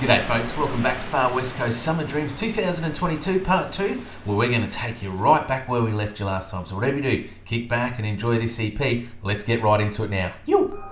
G'day folks, welcome back to Far West Coast Summer Dreams 2022 Part 2, where we're going to take you right back where we left you last time. So whatever you do, kick back and enjoy this EP. Let's get right into it now. Yo!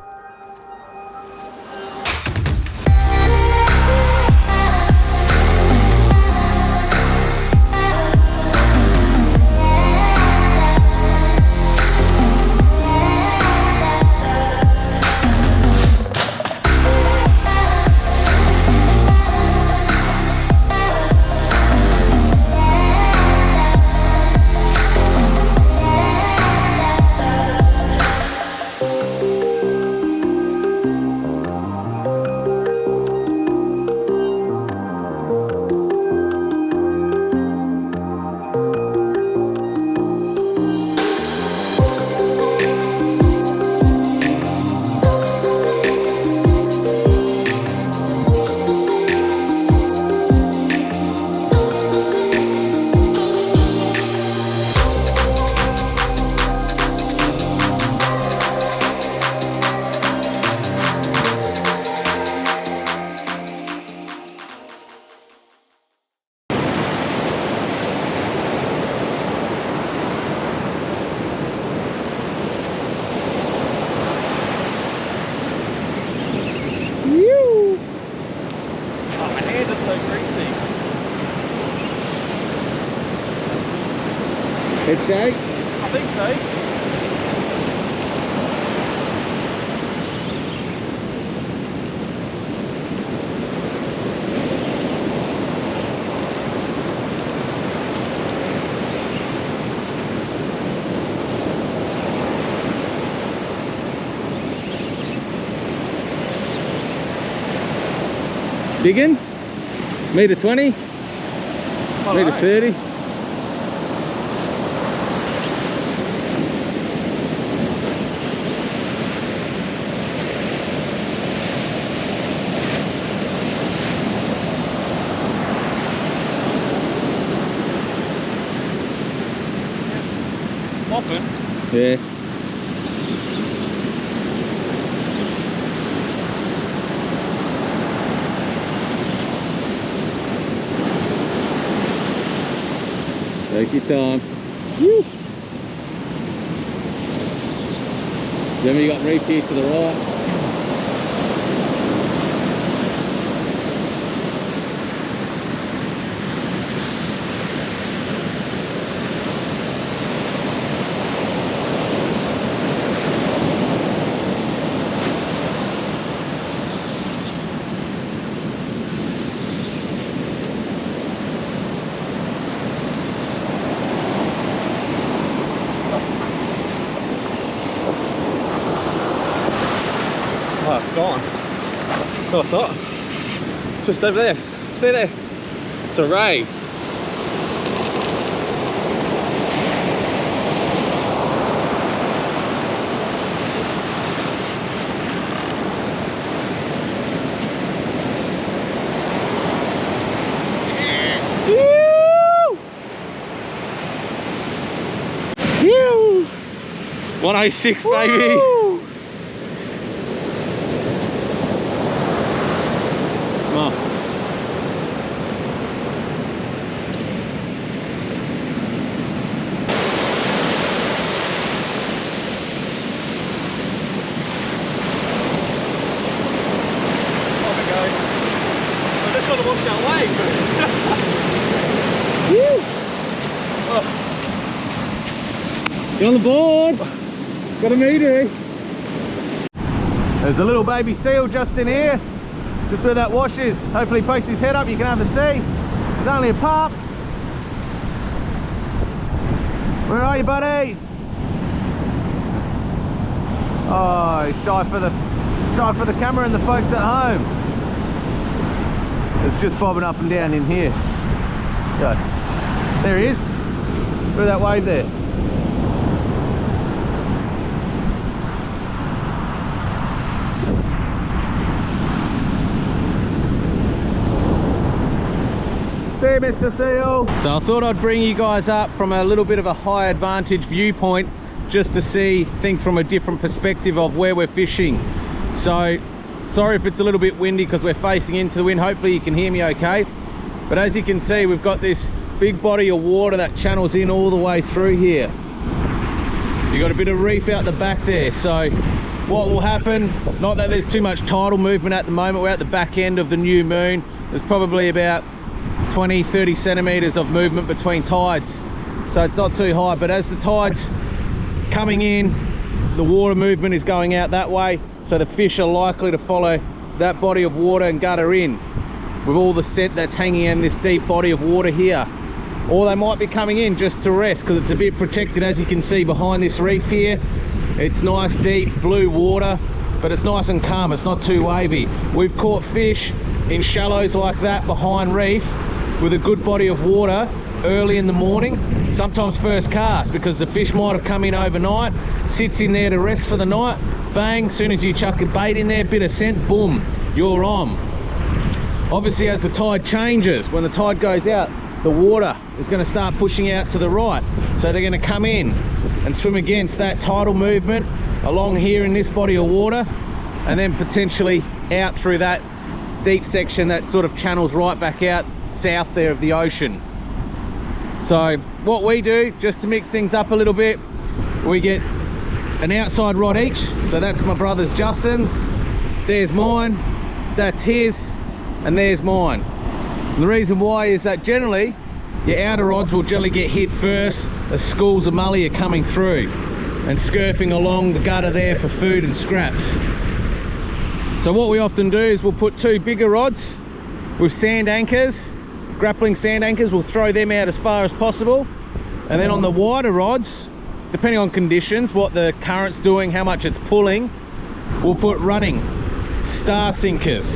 It shakes? I think so. Digging? Metre 20? Metre 30? Mopping? Yeah. Take your time. Woo. Remember you got reef here to the right. Oh, it's gone. No, it's not. It's just over there. See there? It's a ray. Woo! 106, baby. Gotta watch that wave. Get on the board. Got a meter. There's a little baby seal just in here, just where that wash is. Hopefully he pokes his head up, you can have a see. There's only a pup. Where are you, buddy? Oh, he's shy for the camera and the folks at home. It's just bobbing up and down in here. Go. There he is. Look at that wave there. See you, Mr. Seal. So I thought I'd bring you guys up from a little bit of a high advantage viewpoint just to see things from a different perspective of where we're fishing. So Sorry if it's a little bit windy because we're facing into the wind. Hopefully you can hear me okay. But as you can see, we've got this big body of water that channels in all the way through here. You've got a bit of reef out the back there. So what will happen, not that there's too much tidal movement at the moment, we're at the back end of the new moon. There's probably about 20-30 centimeters of movement between tides, so it's not too high. But as the tide's coming in, the water movement is going out that way, so the fish are likely to follow that body of water and gutter in with all the scent that's hanging in this deep body of water here. Or they might be coming in just to rest because it's a bit protected, as you can see behind this reef here. It's nice deep blue water, but it's nice and calm, it's not too wavy. We've caught fish in shallows like that behind reef with a good body of water early in the morning, sometimes first cast, because the fish might have come in overnight, sits in there to rest for the night, bang, as soon as you chuck a bait in there, bit of scent, boom, you're on. Obviously as the tide changes, when the tide goes out, the water is going to start pushing out to the right, so they're going to come in and swim against that tidal movement along here in this body of water, and then potentially out through that deep section that sort of channels right back out south there of the ocean. So what we do, just to mix things up a little bit, we get an outside rod each. So that's my brother's Justin's, there's mine, that's his, and there's mine. And the reason why is that generally your outer rods will generally get hit first as schools of mully are coming through and scurfing along the gutter there for food and scraps. So what we often do is we'll put two bigger rods with sand anchors, grappling sand anchors, we'll throw them out as far as possible, and then on the wider rods, depending on conditions, what the current's doing, how much it's pulling, we'll put running star sinkers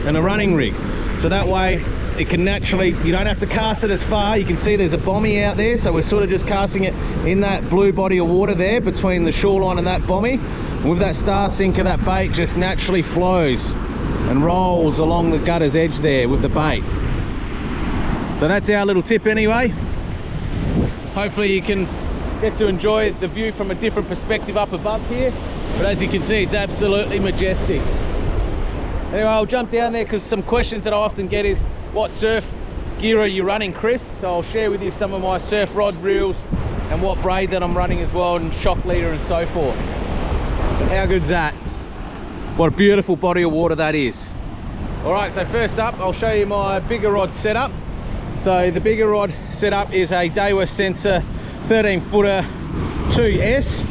and a running rig, so that way it can naturally, you don't have to cast it as far. You can see there's a bommy out there, so we're sort of just casting it in that blue body of water there between the shoreline and that bommy. And with that star sinker, that bait just naturally flows and rolls along the gutter's edge there with the bait. So that's our little tip anyway. Hopefully you can get to enjoy the view from a different perspective up above here, but as you can see, it's absolutely majestic. Anyway, I'll jump down there because some questions that I often get is, what surf gear are you running, Chris? So I'll share with you some of my surf rod reels and what braid that I'm running as well, and shock leader and so forth. But how good's that? What a beautiful body of water that is. All right, so first up, I'll show you my bigger rod setup. So the bigger rod setup is a Daiwa Sensor 13-footer 2S.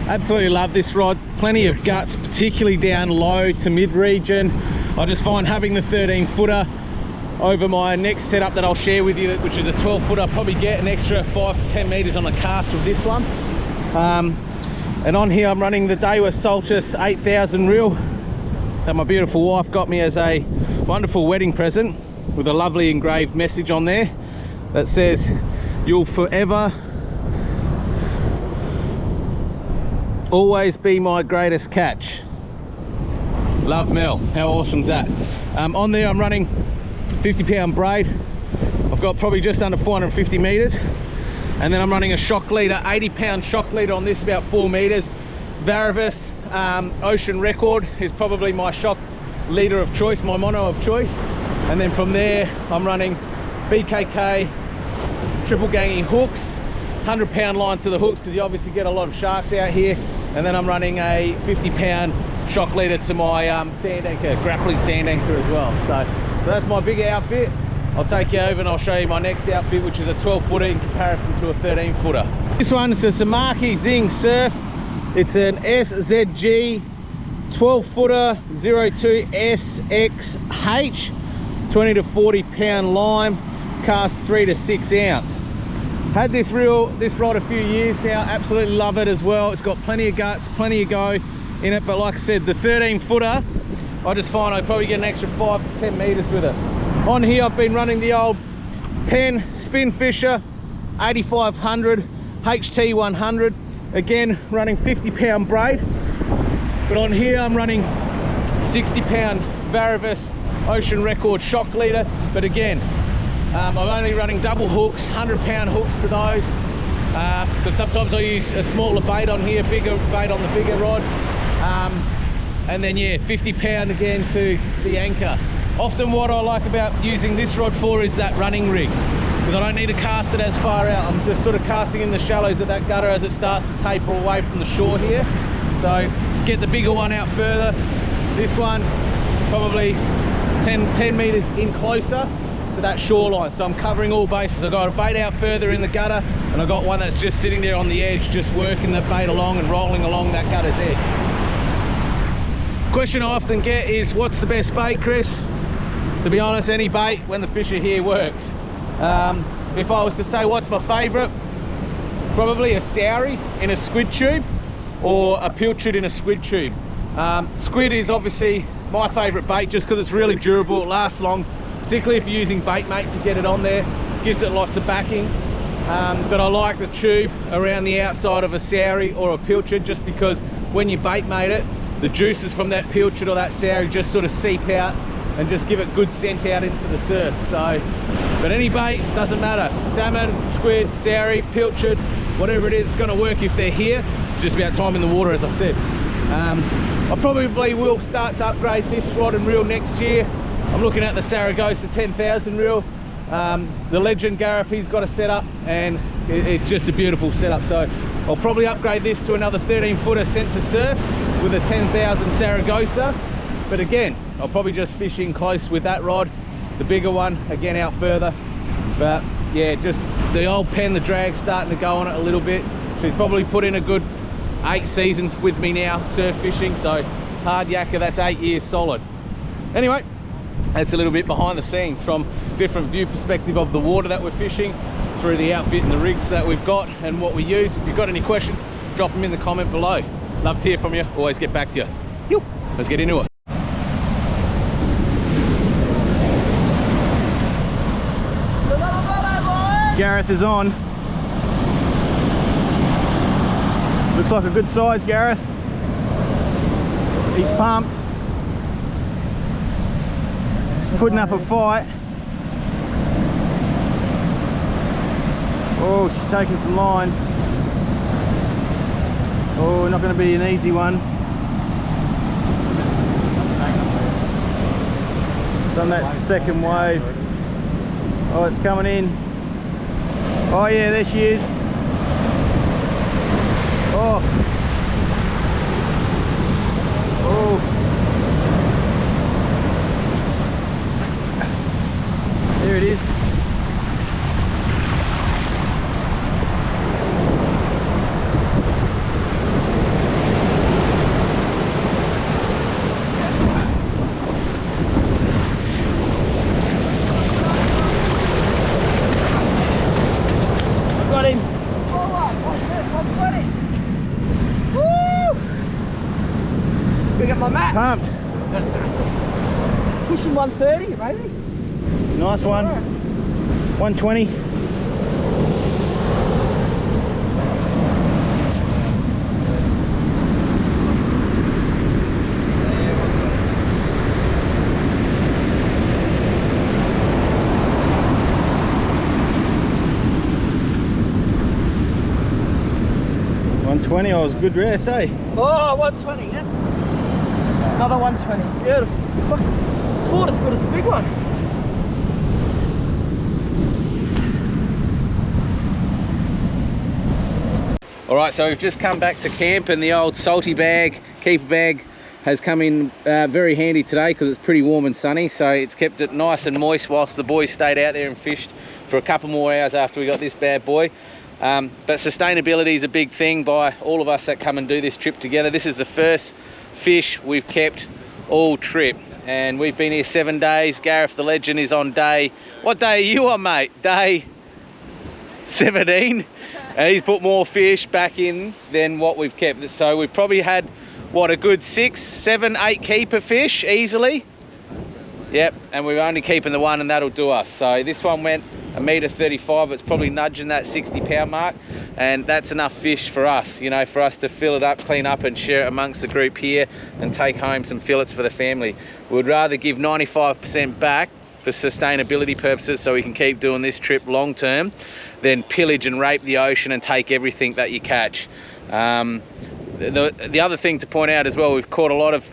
Absolutely love this rod, plenty of guts, particularly down low to mid region. I just find having the 13-footer over my next setup that I'll share with you, which is a 12-footer, I'll probably get an extra 5 to 10 meters on the cast with this one. And on here I'm running the Daiwa Saltus 8000 reel that my beautiful wife got me as a wonderful wedding present, with a lovely engraved message on there that says, "You'll forever always be my greatest catch. Love, Mel." How awesome's that? On there I'm running 50-pound braid. I've got probably just under 450 meters, and then I'm running a shock leader, 80-pound shock leader on this, about 4 meters. Varivis Ocean Record is probably my shock leader of choice, my mono of choice. And then from there I'm running BKK triple ganging hooks, 100-pound line to the hooks because you obviously get a lot of sharks out here. And then I'm running a 50-pound shock leader to my sand anchor, grappling sand anchor as well. So that's my bigger outfit. I'll take you over and I'll show you my next outfit, which is a 12-footer in comparison to a 13-footer. This one, it's a Samaki Zing Surf. It's an SZG 12-footer 02SXH, 20 to 40-pound line, cast 3 to 6 ounce. Had this rod a few years now, absolutely love it as well. It's got plenty of guts, plenty of go in it, but like I said, the 13-footer, I just find I probably get an extra 5 to 10 meters with it. On here I've been running the old Penn Spin Fisher 8500 HT 100, again running 50-pound braid, but on here I'm running 60-pound Varivis Ocean Record shock leader, but again I'm only running double hooks, 100-pound hooks to those, because sometimes I use a smaller bait on here, bigger bait on the bigger rod, and then yeah, 50 pound again to the anchor. Often what I like about using this rod for is that running rig, because I don't need to cast it as far out. I'm just sort of casting in the shallows of that gutter as it starts to taper away from the shore here. So get the bigger one out further. This one probably 10 meters in closer to that shoreline, so I'm covering all bases. I've got a bait out further in the gutter, and I've got one that's just sitting there on the edge, just working the bait along and rolling along that gutter's edge. Question I often get is, what's the best bait, Chris? To be honest, any bait when the fish are here works. If I was to say what's my favourite, probably a Sowie in a squid tube or a pilchard in a squid tube. Squid is obviously my favourite bait just because it's really durable, it lasts long, particularly if you're using bait mate to get it on there, gives it lots of backing. But I like the tube around the outside of a Sowie or a pilchard, just because when you bait mate it, the juices from that pilchard or that Sowie just sort of seep out and just give it good scent out into the surf. So, but any bait, doesn't matter. Salmon, squid, Sowie, pilchard, whatever it is, it's going to work if they're here. It's just about time in the water, as I said. I probably will start to upgrade this rod and reel next year. I'm looking at the Saragossa 10,000 reel. The Legend Gareth, he's got a setup, and it's just a beautiful setup. So I'll probably upgrade this to another 13-footer sensor surf with a 10,000 Saragossa. But again, I'll probably just fish in close with that rod, the bigger one, again out further. But yeah, just the old pen, the drag's starting to go on it a little bit. She's probably put in a good 8 seasons with me now, surf fishing. So hard yakka, that's 8 years solid. Anyway, that's a little bit behind the scenes from different view perspective of the water that we're fishing, through the outfit and the rigs that we've got and what we use. If you've got any questions, drop them in the comment below. Love to hear from you, always get back to you. Let's get into it. Gareth is on. Looks like a good size, Gareth. He's pumped. He's putting up a fight. Oh, she's taking some line. Oh, not going to be an easy one. Done that second wave. Oh, it's coming in. Oh yeah, there she is. Oh. Oh. There it is. Pumped. Pushing 130 maybe. Nice one. 120. I was good rest, eh? Oh, 120, yeah. Another 120. Beautiful. Thought as good as the big one. All right, so we've just come back to camp, and the old salty bag, keeper bag, has come in very handy today because it's pretty warm and sunny. So it's kept it nice and moist whilst the boys stayed out there and fished for a couple more hours after we got this bad boy. But sustainability is a big thing by all of us that come and do this trip together. This is the first fish we've kept all trip, and we've been here 7 days. Gareth the Legend is on day, what day are you on, mate? Day 17, and he's put more fish back in than what we've kept. So we've probably had, what, a good 6, 7, 8 keeper fish easily. Yep, and we're only keeping the one, and that'll do us. So this one went 1.35 m. It's probably nudging that 60-pound mark, and that's enough fish for us, you know, for us to fill it up, clean up, and share it amongst the group here and take home some fillets for the family. We'd rather give 95% back for sustainability purposes, so we can keep doing this trip long term, than pillage and rape the ocean and take everything that you catch. The other thing to point out as well, we've caught a lot of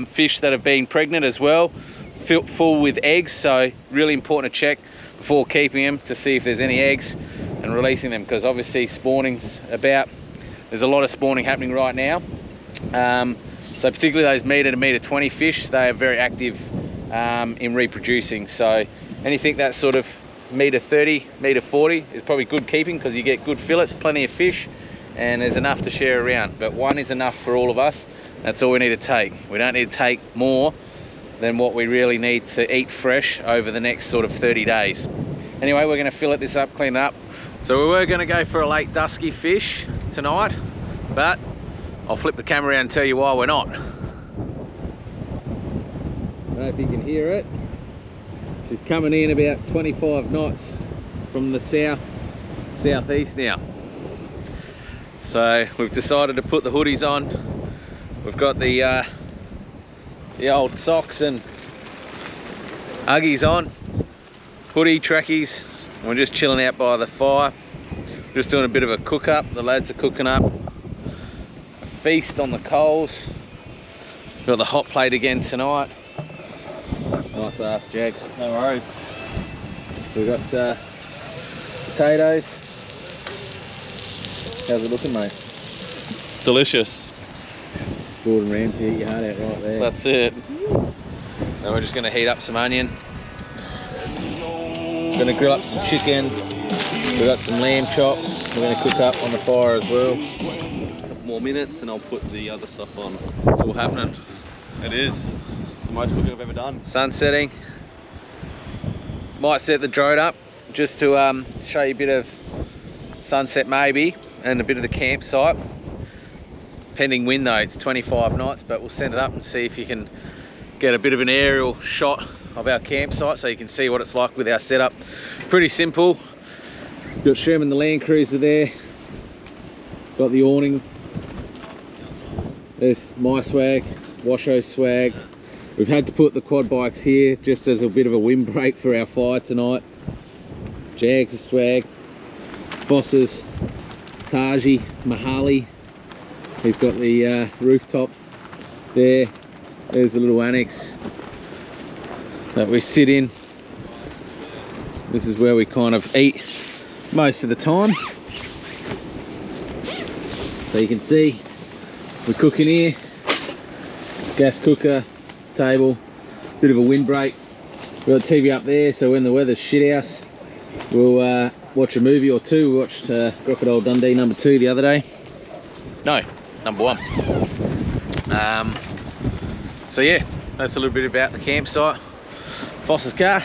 fish that have been pregnant as well, full with eggs, so really important to check before keeping them to see if there's any eggs and releasing them, because obviously spawning's there's a lot of spawning happening right now. So particularly those metre to metre 20 fish, they are very active in reproducing. So anything that's sort of metre 30, metre 40 is probably good keeping, because you get good fillets, plenty of fish, and there's enough to share around. But one is enough for all of us. That's all we need to take. We don't need to take more than what we really need to eat fresh over the next sort of 30 days. Anyway, we're going to fillet this up, clean it up. So we were going to go for a late dusky fish tonight, but I'll flip the camera around and tell you why we're not. I don't know if you can hear it. She's coming in about 25 knots from the southeast now. So we've decided to put the hoodies on. We've got the old socks and Uggies on, hoodie, trackies. We're just chilling out by the fire, just doing a bit of a cook up. The lads are cooking up a feast on the coals. Got the hot plate again tonight. Nice ass, Jags. No worries. So we've got potatoes. How's it looking, mate? Delicious. Gordon Ramsay, eat your heart out right there. That's it. Now we're just going to heat up some onion. We're going to grill up some chicken. We've got some lamb chops. We're going to cook up on the fire as well. A couple more minutes and I'll put the other stuff on. It's all happening. It is. It's the most cooking I've ever done. Sun setting. Might set the drone up just to show you a bit of sunset maybe, and a bit of the campsite. Pending wind though, it's 25 knots, but we'll send it up and see if you can get a bit of an aerial shot of our campsite so you can see what it's like with our setup. Pretty simple. Got Sherman the Land Cruiser there. Got the awning. There's my swag, Washo's swags. We've had to put the quad bikes here just as a bit of a windbreak for our fire tonight. Jags' swag. Foss's, Taji, Mahali. He's got the rooftop there. There's a little annex that we sit in. This is where we kind of eat most of the time. So you can see we're cooking here. Gas cooker, table, bit of a windbreak. We've got TV up there, so when the weather's shit house, we'll watch a movie or two. We watched Crocodile Dundee #2 the other day. No, #1. So yeah, that's a little bit about the campsite. Foss's car.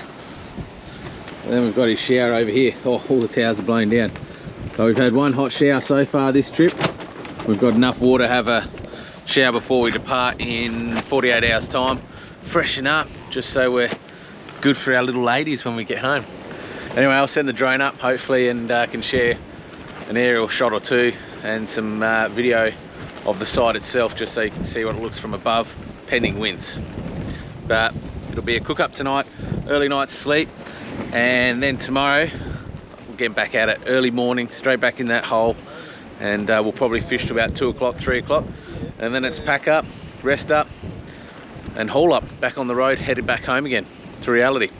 And then we've got his shower over here. Oh, all the towels are blown down. So we've had one hot shower so far this trip. We've got enough water to have a shower before we depart in 48 hours time. Freshen up, just so we're good for our little ladies when we get home. Anyway, I'll send the drone up hopefully and can share an aerial shot or two and some video of the site itself, just so you can see what it looks from above, pending winds. But it'll be a cook up tonight, early night's sleep, and then tomorrow we'll get back at it early morning, straight back in that hole, and we'll probably fish to about 2 o'clock, 3 o'clock, and then it's pack up, rest up, and haul up, back on the road, headed back home again to reality.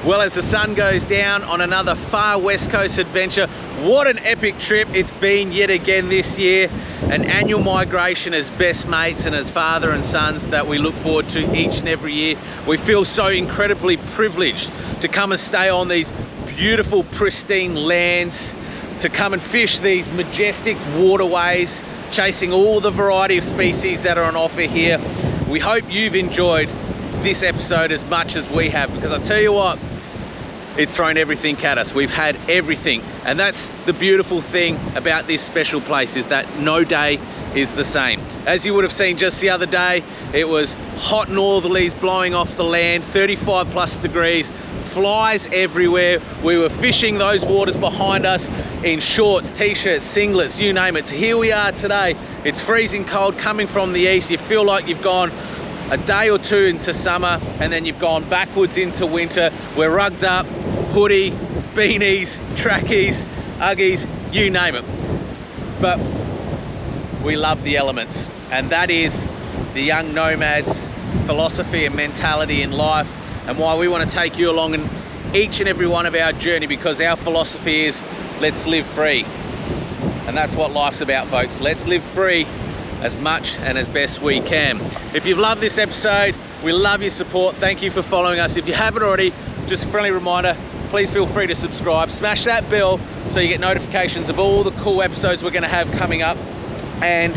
Well, as the sun goes down on another far west coast adventure, what an epic trip it's been yet again this year. An annual migration as best mates and as father and sons that we look forward to each and every year. We feel so incredibly privileged to come and stay on these beautiful, pristine lands, to come and fish these majestic waterways, chasing all the variety of species that are on offer here. We hope you've enjoyed this episode as much as we have, because I tell you what, it's thrown everything at us. We've had everything, and that's the beautiful thing about this special place, is that no day is the same. As you would have seen just the other day, it was hot northerlies blowing off the land, 35 plus degrees, flies everywhere. We were fishing those waters behind us in shorts, t-shirts, singlets, you name it. Here we are today. It's freezing cold coming from the east. You feel like you've gone a day or two into summer and then you've gone backwards into winter. We're rugged up, hoodie, beanies, trackies, Uggies, you name it. But we love the elements, and that is the Young Nomads philosophy and mentality in life, and why we want to take you along in each and every one of our journey, because our philosophy is let's live free. And that's what life's about, folks. Let's live free as much and as best we can. If you've loved this episode, we love your support. Thank you for following us. If you haven't already, just a friendly reminder, please feel free to subscribe. Smash that bell so you get notifications of all the cool episodes we're going to have coming up. And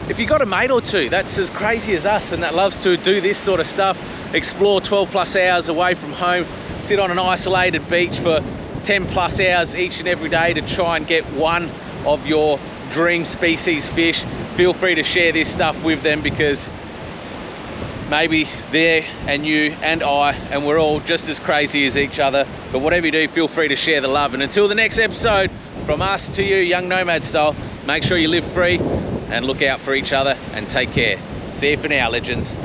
if you've got a mate or two that's as crazy as us and that loves to do this sort of stuff, explore 12 plus hours away from home, sit on an isolated beach for 10 plus hours each and every day to try and get one of your dream species fish, feel free to share this stuff with them, because maybe they're and you and I, and we're all just as crazy as each other. But whatever you do, feel free to share the love. And until the next episode, from us to you, Young Nomad style, make sure you live free and look out for each other and take care. See you for now, legends.